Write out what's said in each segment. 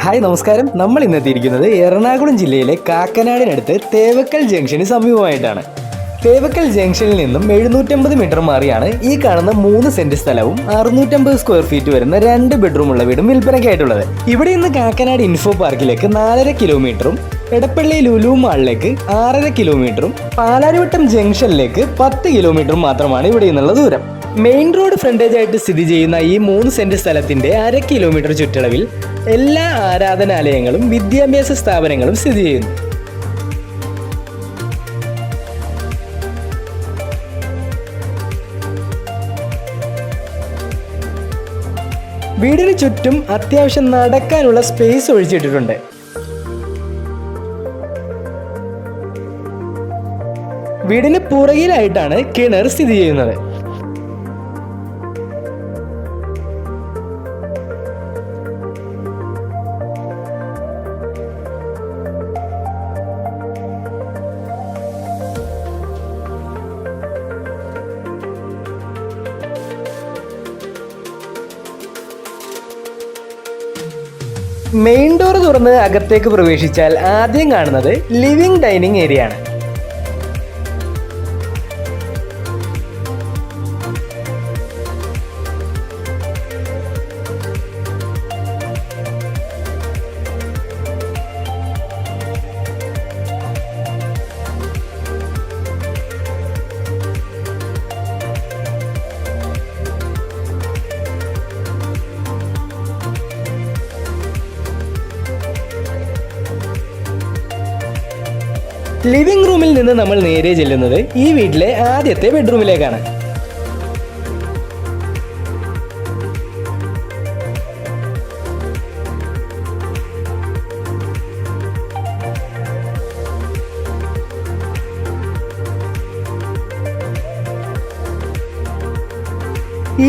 Hi നമസ്കാരം. നമ്മൾ ഇന്നെത്തിയിരിക്കുന്നത് എറണാകുളം ജില്ലയിലെ കാക്കനാടിനടുത്ത് തേവക്കൽ ജംഗ്ഷന് സമീപമായിട്ടാണ്. തേവക്കൽ ജംഗ്ഷനിൽ നിന്നും 750 മീറ്റർ മാറിയാണ് ഈ കാണുന്ന 3 സെന്റ് സ്ഥലവും 650 സ്ക്വയർ ഫീറ്റ് വരുന്ന 2 ബെഡ്റൂമുള്ള വീടും വിൽപ്പനയ്ക്കായിട്ടുള്ളത്. ഇവിടെ നിന്ന് കാക്കനാട് ഇൻഫോ പാർക്കിലേക്ക് 4.5 കിലോമീറ്ററും എടപ്പള്ളി ലുലു മാളിലേക്ക് 6.5 കിലോമീറ്ററും പാലാരിവട്ടം ജംഗ്ഷനിലേക്ക് 10 കിലോമീറ്ററും മാത്രമാണ് ഇവിടെ നിന്നുള്ള ദൂരം. മെയിൻ റോഡ് ഫ്രണ്ടേജ് ആയിട്ട് സ്ഥിതി ചെയ്യുന്ന ഈ 3 സെന്റ് സ്ഥലത്തിന്റെ 1/2 കിലോമീറ്റർ ചുറ്റളവിൽ എല്ലാ ആരാധനാലയങ്ങളും വിദ്യാഭ്യാസ സ്ഥാപനങ്ങളും സ്ഥിതി ചെയ്യുന്നു. വീടിന് ചുറ്റും അത്യാവശ്യം നടക്കാനുള്ള സ്പേസ് ഒഴിച്ചിട്ടിട്ടുണ്ട്. വീടിന് പുറകിലായിട്ടാണ് കിണർ സ്ഥിതി ചെയ്യുന്നത്. മെയിൻ ഡോർ തുറന്ന് അകത്തേക്ക് പ്രവേശിച്ചാൽ ആദ്യം കാണുന്നത് ലിവിംഗ് ഡൈനിങ് ഏരിയ ആണ്. ലിവിംഗ് റൂമിൽ നിന്ന് നമ്മൾ നേരെ ചെല്ലുന്നത് ഈ വീട്ടിലെ ആദ്യത്തെ ബെഡ്റൂമിലേക്കാണ്.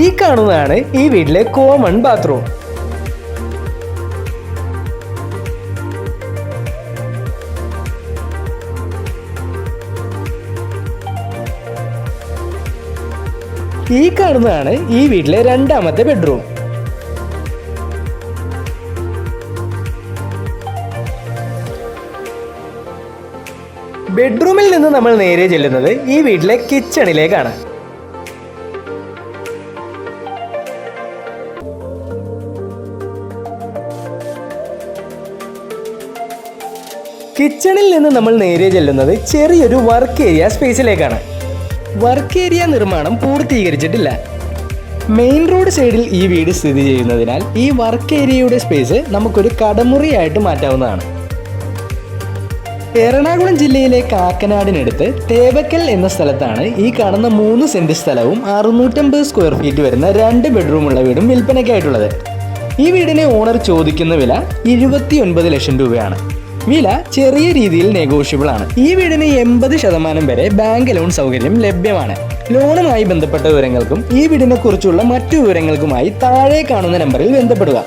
ഈ കാണുന്നതാണ് ഈ വീട്ടിലെ കോമൺ ബാത്റൂം. ഈ കാണുന്നതാണ് ഈ വീട്ടിലെ രണ്ടാമത്തെ ബെഡ്റൂം. ബെഡ്റൂമിൽ നിന്ന് നമ്മൾ നേരെ ചെല്ലുന്നത് ഈ വീട്ടിലെ കിച്ചണിലേക്കാണ്. കിച്ചണിൽ നിന്ന് നമ്മൾ നേരെ ചെല്ലുന്നത് ചെറിയൊരു വർക്ക് ഏരിയ സ്പേസിലേക്കാണ്. വർക്ക് ഏരിയ നിർമ്മാണം പൂർത്തീകരിച്ചിട്ടില്ല. മെയിൻ റോഡ് സൈഡിൽ ഈ വീട് സ്ഥിതി ചെയ്യുന്നതിനാൽ ഈ വർക്ക് ഏരിയയുടെ സ്പേസ് നമുക്കൊരു കടമുറിയായിട്ട് മാറ്റാവുന്നതാണ്. എറണാകുളം ജില്ലയിലെ കാക്കനാടിനടുത്ത് തേവക്കൽ എന്ന സ്ഥലത്താണ് ഈ കാണുന്ന 3 സെന്റ് സ്ഥലവും 650 സ്ക്വയർ ഫീറ്റ് വരുന്ന 2 ബെഡ്റൂമുള്ള വീടും വിൽപ്പനയ്ക്കായിട്ടുള്ളത്. ഈ വീടിന് ഓണർ ചോദിക്കുന്ന വില 29 ലക്ഷം രൂപയാണ്. വില ചെറിയ രീതിയിൽ നെഗോഷ്യബിൾ ആണ്. ഈ വീടിന് 80% വരെ ബാങ്ക് ലോൺ സൗകര്യം ലഭ്യമാണ്. ലോണുമായി ബന്ധപ്പെട്ട വിവരങ്ങൾക്കും ഈ വീടിനെ കുറിച്ചുള്ള മറ്റു വിവരങ്ങൾക്കുമായി താഴെ കാണുന്ന നമ്പറിൽ ബന്ധപ്പെടുക.